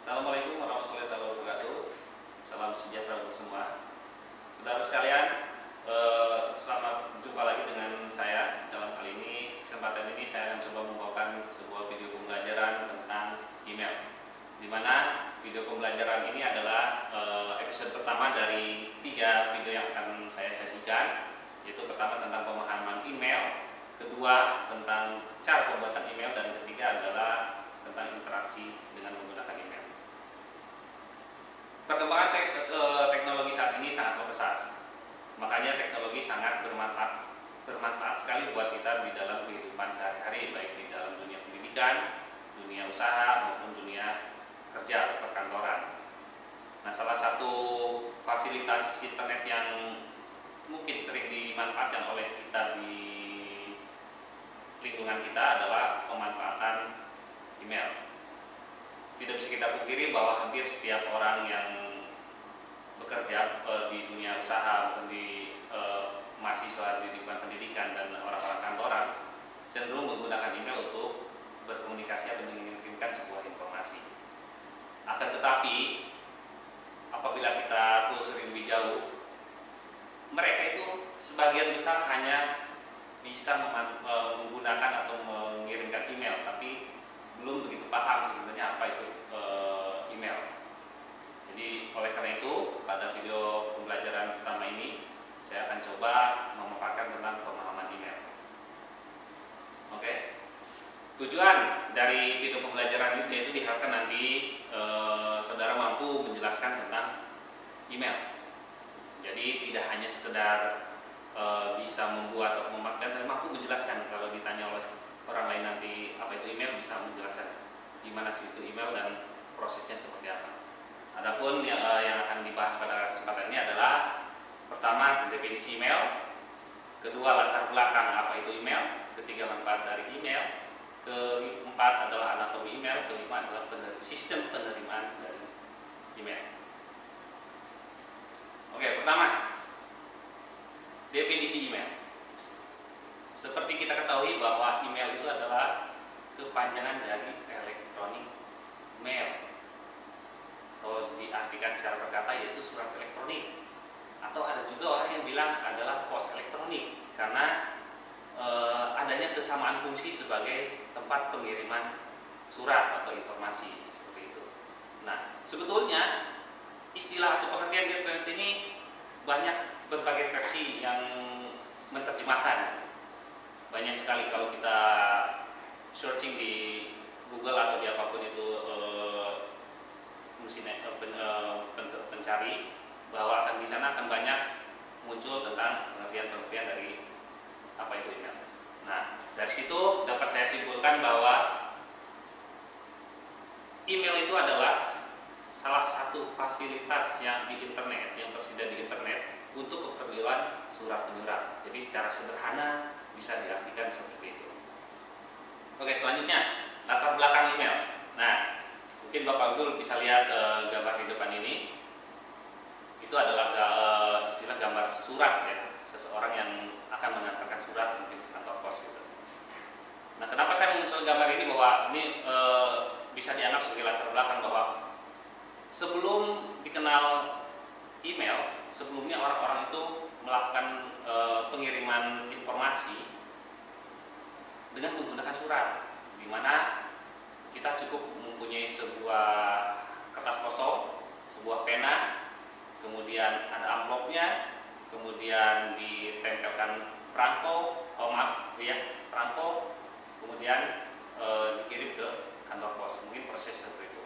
Assalamualaikum warahmatullahi wabarakatuh. Salam sejahtera untuk semua. Saudara sekalian, selamat berjumpa lagi dengan saya. Dalam kali ini, kesempatan ini saya akan coba membawakan sebuah video pembelajaran tentang email. Di mana video pembelajaran ini adalah episode pertama dari 3 video yang akan saya sajikan, yaitu pertama tentang pemahaman email, kedua tentang cara pembuatan email, dan ketiga adalah tentang interaksi dengan menggunakan email. Perkembangan teknologi saat ini sangat pesat, makanya teknologi sangat bermanfaat sekali buat kita di dalam kehidupan sehari-hari, baik di dalam dunia pendidikan, dunia usaha maupun dunia kerja atau perkantoran. Nah, salah satu fasilitas internet yang mungkin sering dimanfaatkan oleh kita di lingkungan kita adalah pemanfaatan email. Tidak bisa kita pungkiri bahwa hampir setiap orang yang bekerja di dunia usaha maupun di mahasiswa di lingkungan pendidikan dan orang-orang kantoran cenderung menggunakan email untuk berkomunikasi atau mengirimkan sebuah informasi. Akan tetapi apabila kita telusuri lebih jauh, mereka itu sebagian besar hanya bisa menggunakan atau mengirimkan email, tapi belum begitu paham sebenarnya apa itu email. Jadi oleh karena itu pada video pembelajaran pertama ini saya akan coba memaparkan tentang pemahaman email. Oke. Tujuan dari video pembelajaran itu yaitu diharapkan nanti saudara mampu menjelaskan tentang email. Jadi tidak hanya sekedar bisa membuat atau memakai, tapi mampu menjelaskan. Kalau ditanya oleh orang lain nanti apa itu email, bisa menjelaskan gimana sih itu email dan prosesnya seperti apa. Adapun yang akan dibahas pada kesempatan ini adalah pertama definisi email, kedua latar belakang apa itu email, ketiga manfaat dari email, keempat adalah anatomi email, kelima adalah sistem penerimaan dari email. Oke, pertama definisi email. Seperti kita ketahui bahwa email itu adalah kepanjangan dari elektronik mail, atau diartikan secara berkata yaitu surat elektronik, atau ada juga orang yang bilang adalah pos elektronik karena adanya kesamaan fungsi sebagai tempat pengiriman surat atau informasi seperti itu. Nah, sebetulnya istilah atau pengertian internet ini banyak berbagai versi yang menerjemahkan. Banyak sekali kalau kita searching di Google atau di apapun itu mesin pencari, bahwa akan di sana akan banyak muncul tentang pengertian-pengertian dari apa itu email. Nah, dari situ dapat saya simpulkan bahwa email itu adalah salah satu fasilitas yang di internet, yang tersedia di internet untuk keperluan surat menyurat. Jadi secara sederhana bisa diartikan seperti itu. Oke, selanjutnya latar belakang email. Nah, mungkin Bapak Abdul bisa lihat gambar di depan ini. Itu adalah istilah gambar surat ya, seseorang yang akan mengantarkan surat mungkin ke kantor pos gitu. Nah, kenapa saya muncul gambar ini, bahwa ini bisa dianggap sebagai latar belakang bahwa sebelum dikenal email, sebelumnya orang-orang itu melakukan pengiriman informasi dengan menggunakan surat, di mana kita cukup mempunyai sebuah kertas kosong, sebuah pena, kemudian ada amplopnya, kemudian ditempelkan perangko, perangko, kemudian dikirim ke kantor pos. Mungkin proses seperti itu.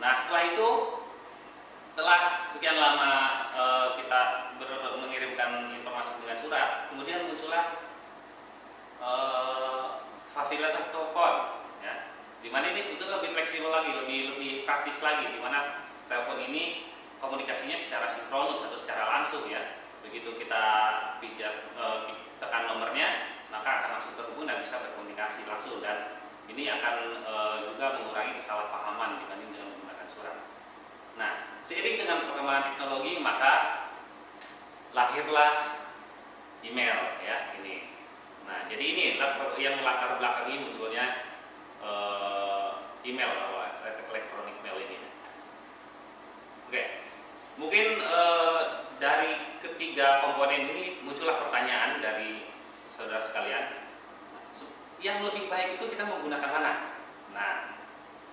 Nah, setelah sekian lama kita mengirimkan informasi dengan surat, kemudian muncullah fasilitas telepon, ya, dimana ini sebetulnya lebih fleksibel lagi, lebih praktis lagi, dimana telepon ini komunikasinya secara sinkronus atau secara langsung ya. Begitu kita tekan nomornya, maka akan langsung terhubung dan bisa berkomunikasi langsung, dan ini akan juga mengurangi kesalahpahaman dibanding dengan menggunakan surat. Nah, seiring dengan perkembangan teknologi, maka lahirlah email ya ini. Nah, jadi ini yang latar belakangi munculnya email atau elektronik mail ini. Oke, mungkin dari ketiga komponen ini muncullah pertanyaan dari saudara sekalian, yang lebih baik itu kita menggunakan mana? Nah,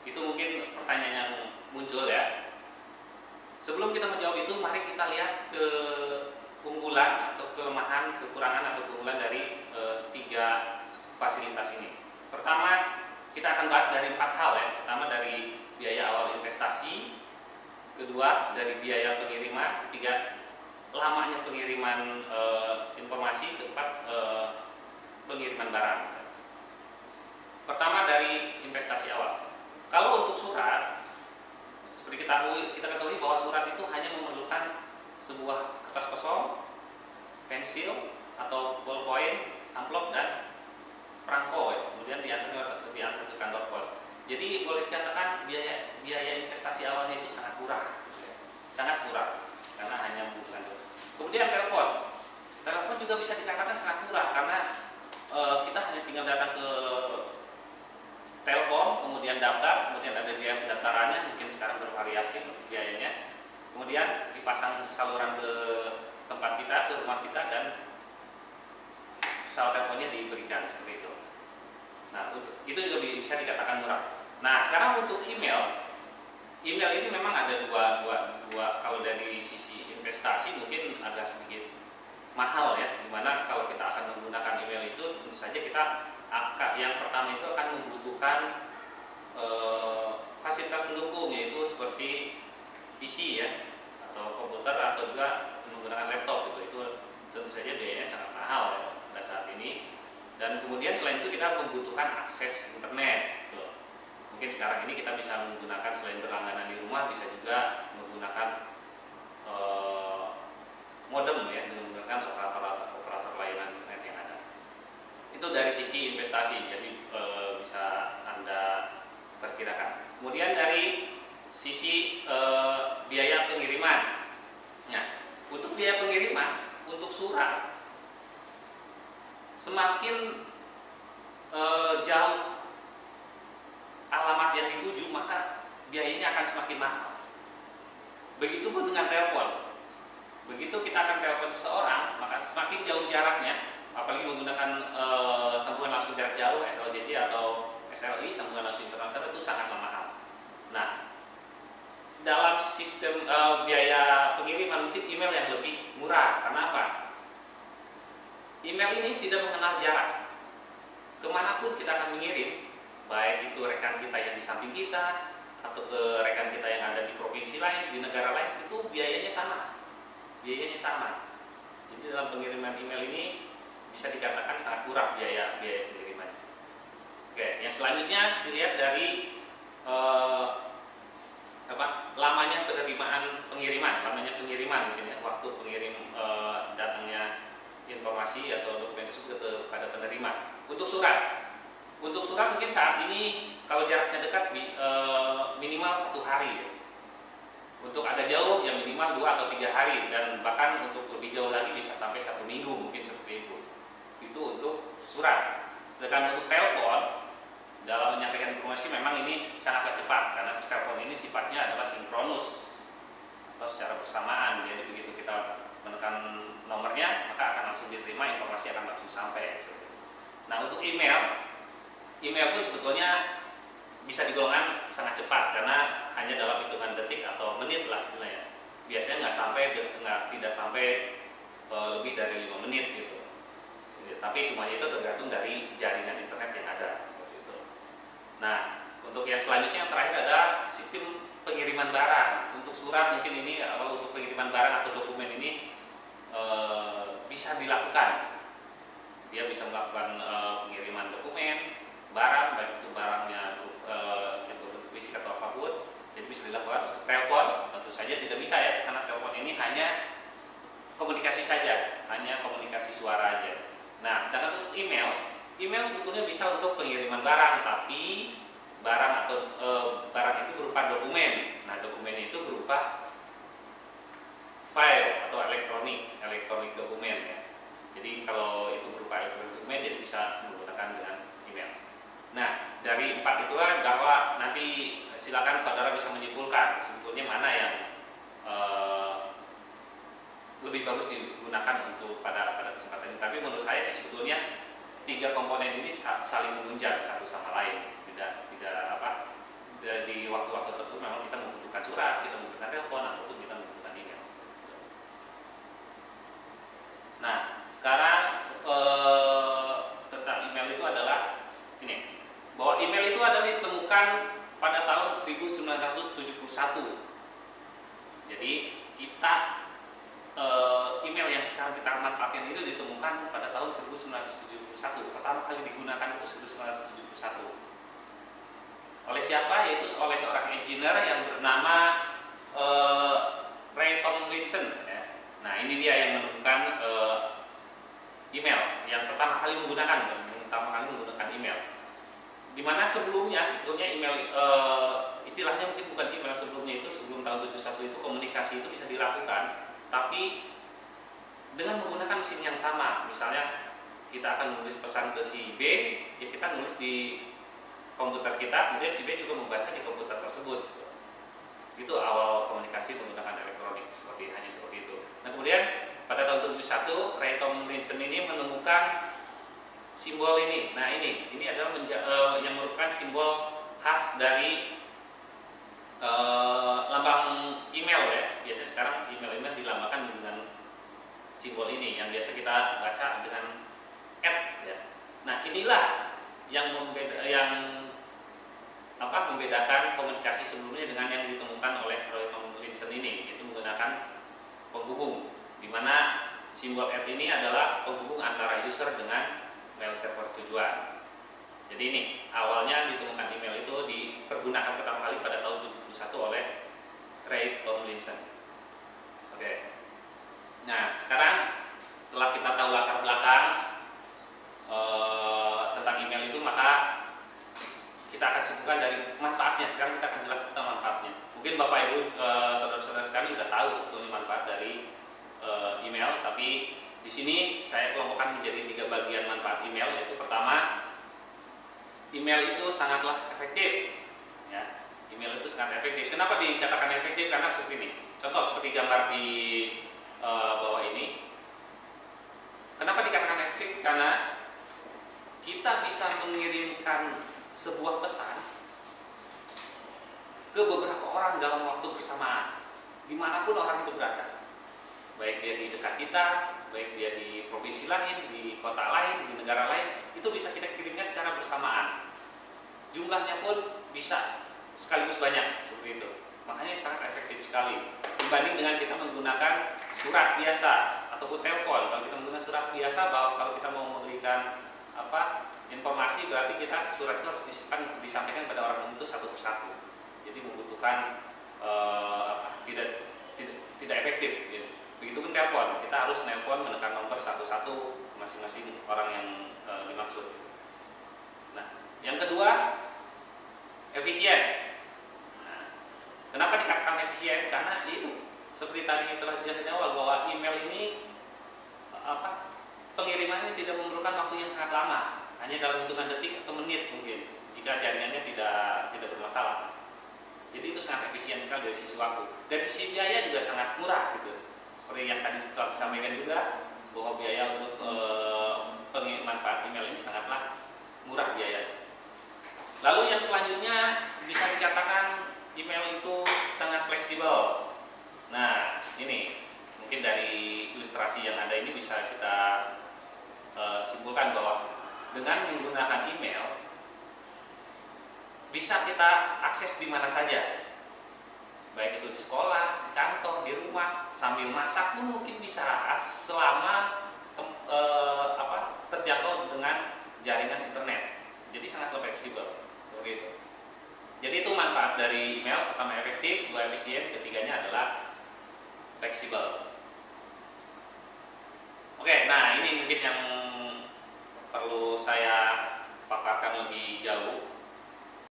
itu mungkin pertanyaan yang muncul ya. Sebelum kita menjawab itu, mari kita lihat keunggulan atau kelemahan, kekurangan atau keunggulan dari tiga fasilitas ini. Pertama, kita akan bahas dari 4 hal ya. Pertama dari biaya awal investasi, kedua dari biaya pengiriman, ketiga lamanya pengiriman informasi, keempat pengiriman barang. Pertama dari investasi awal. Kalau untuk surat, seperti kita ketahui bahwa surat itu hanya memerlukan sebuah kertas kosong, pensil atau ballpoint, amplop dan perangko ya. Kemudian diantar ke kantor pos. Jadi boleh dikatakan biaya investasi awalnya itu sangat murah, sangat murah karena hanya membutuhkan itu. Kemudian telepon juga bisa dikatakan sangat murah karena kita hanya tinggal datang ke telepon, kemudian daftar, kemudian ada biaya pendaftarannya, mungkin sekarang bervariasi biayanya, kemudian dipasang saluran ke tempat kita, ke rumah kita, dan pesawat teleponnya diberikan seperti itu. Nah, itu juga bisa dikatakan murah. Nah, sekarang untuk email ini memang ada dua kalau dari sisi investasi mungkin agak sedikit mahal ya, dimana kalau kita akan menggunakan email itu tentu saja kita yang pertama itu akan membutuhkan fasilitas pendukung, yaitu seperti PC ya, atau komputer, atau juga menggunakan laptop gitu. Itu tentu saja biayanya sangat mahal ya pada saat ini. Dan kemudian selain itu kita membutuhkan akses internet gitu. Mungkin sekarang ini kita bisa menggunakan, selain berlangganan di rumah, bisa juga menggunakan modem ya, dengan menggunakan operator layanan internet yang ada. Itu dari sisi investasi, jadi bisa Anda perkirakan. Kemudian dari sisi biaya pengiriman. Nah, untuk biaya pengiriman, untuk surat, semakin jauh alamat yang dituju, maka biayanya akan semakin mahal. Begitupun dengan telepon. Begitu kita akan telepon seseorang, maka semakin jauh jaraknya, apalagi menggunakan sambungan langsung jarak jauh SLJJ atau SLI, sambungan langsung internasional, itu sangatlah mahal. Nah, dalam sistem biaya pengiriman mungkin email yang lebih murah. Karena apa? Email ini tidak mengenal jarak. Kemanapun kita akan mengirim, baik itu rekan kita yang di samping kita atau ke rekan kita yang ada di provinsi lain, di negara lain, itu biayanya sama. Jadi dalam pengiriman email ini bisa dikatakan sangat murah biaya pengiriman. Oke, yang selanjutnya dilihat dari lamanya pengiriman mungkin ya, waktu pengirim datangnya informasi atau dokumen tersebut kepada penerima. Untuk surat mungkin saat ini kalau jaraknya dekat minimal 1 hari ya. Untuk agak jauh ya minimal 2 atau 3 hari, dan bahkan untuk lebih jauh lagi bisa sampai 1 minggu mungkin seperti itu. Itu untuk surat. Sedangkan untuk telepon, dalam menyampaikan informasi memang ini sangatlah cepat, karena telepon ini sifatnya adalah sinkronus atau secara bersamaan. Jadi begitu kita menekan nomornya, maka akan langsung diterima, informasi akan langsung sampai. Nah, untuk email pun sebetulnya bisa digolongkan sangat cepat karena hanya dalam hitungan detik atau menit lah istilahnya. Biasanya tidak sampai lebih dari 5 menit gitu. Tapi semuanya itu tergantung dari jaringan internet yang ada seperti itu. Nah, untuk yang selanjutnya yang terakhir ada sistem pengiriman barang. Untuk surat mungkin ini, kalau untuk pengiriman barang atau dokumen ini bisa dilakukan. Dia bisa melakukan pengiriman dokumen, barang, baik itu barangnya bentuk fisik atau apapun, jadi bisa dilakukan. Untuk telepon tentu saja tidak bisa ya, karena telepon ini hanya komunikasi saja, hanya komunikasi suara aja. Nah, sedangkan untuk email sebetulnya bisa untuk pengiriman barang, tapi barang itu berupa dokumen. Nah, dokumennya itu berupa file atau elektronik dokumen ya. Jadi kalau itu berupa elektronik dokumen, jadi bisa menggunakan dengan email. Nah, dari 4 itulah bahwa nanti silakan saudara bisa menyimpulkan sebetulnya mana yang eh, lebih bagus digunakan untuk pada kesempatan ini. Tapi menurut saya sih sebetulnya tiga komponen ini saling menunjang satu sama lain. Tidak di waktu-waktu tertentu memang kita membutuhkan surat, kita membutuhkan telepon, ataupun kita membutuhkan email. Nah, sekarang tentang email itu adalah ini, bahwa email itu adalah ditemukan pada tahun 1971. Jadi kita email yang sekarang kita manfaatkan itu ditemukan pada tahun 1971. Pertama kali digunakan itu 1971. Oleh siapa? Yaitu oleh seorang engineer yang bernama Ray Tomlinson. Ya. Nah, ini dia yang menemukan email yang pertama kali menggunakan email. Dimana sebelumnya email istilahnya mungkin bukan email sebelumnya itu, sebelum tahun 71 itu komunikasi itu bisa dilakukan, tapi dengan menggunakan mesin yang sama. Misalnya kita akan menulis pesan ke si B, ya kita nulis di komputer kita, kemudian si B juga membaca di komputer tersebut. Itu awal komunikasi menggunakan elektronik, hanya seperti itu. Nah, kemudian pada tahun 71 Ray Tomlinson ini menemukan simbol ini. Nah, ini adalah yang merupakan simbol khas dari lambang email ya. Biasanya sekarang email dilambangkan dengan simbol ini yang biasa kita baca dengan @ ya. Nah, inilah yang membedakan komunikasi sebelumnya dengan yang ditemukan oleh Ray Tomlinson ini, yaitu menggunakan penghubung, di mana simbol @ ini adalah penghubung antara user dengan mail server tujuan. Jadi ini awalnya ditemukan email itu dipergunakan pertama kali pada tahun 71 oleh Ray Tomlinson. Oke. Nah, sekarang setelah kita tahu latar belakang tentang email itu, maka kita akan sebutkan dari manfaatnya. Sekarang kita akan jelaskan tentang manfaatnya. Mungkin Bapak Ibu saudara-saudara sekalian sudah tahu sebetulnya manfaat dari email, tapi di sini saya kelompokkan menjadi 3 bagian manfaat email. Yaitu pertama, email itu sangatlah efektif. Ya, email itu sangat efektif. Kenapa dikatakan efektif? Karena seperti ini. Contoh seperti gambar di bawah ini. Kenapa dikatakan efektif? Karena kita bisa mengirimkan sebuah pesan ke beberapa orang dalam waktu bersamaan, dimanapun orang itu berada, baik dia di dekat kita, baik dia di provinsi lain, di kota lain, di negara lain, itu bisa kita kirimkan secara bersamaan. Jumlahnya pun bisa sekaligus banyak seperti itu. Makanya sangat efektif sekali dibanding dengan kita menggunakan surat biasa ataupun telepon. Kalau kita menggunakan surat biasa, bahwa kalau kita mau memberikan informasi, berarti kita surat itu harus disampaikan pada orang itu satu persatu. Jadi membutuhkan tidak efektif. Gitu. Begitupun telepon, kita harus nelpon menekan nomor satu-satu masing-masing orang yang dimaksud. Nah, yang kedua, efisien. Nah, kenapa dikatakan efisien? Karena itu seperti tadi telah dijelaskan di awal, bahwa email ini pengirimannya tidak memerlukan waktu yang sangat lama, hanya dalam hitungan detik atau menit mungkin, jika jaringannya tidak bermasalah. Jadi itu sangat efisien sekali dari sisi waktu. Dari sisi biaya juga sangat murah gitu. Seperti yang tadi setelah disampaikan juga, bahwa biaya untuk manfaat email ini sangatlah murah biaya. Lalu yang selanjutnya bisa dikatakan email itu sangat fleksibel. Nah, ini mungkin dari ilustrasi yang ada ini bisa kita simpulkan bahwa dengan menggunakan email bisa kita akses di mana saja, baik itu di sekolah, di kantor, di rumah, sambil masak pun mungkin bisa, selama terjangkau dengan jaringan internet. Jadi sangat fleksibel seperti itu. Jadi itu manfaat dari email: pertama efektif, kedua efisien, ketiganya adalah fleksibel. Oke, nah ini mungkin yang perlu saya paparkan lebih jauh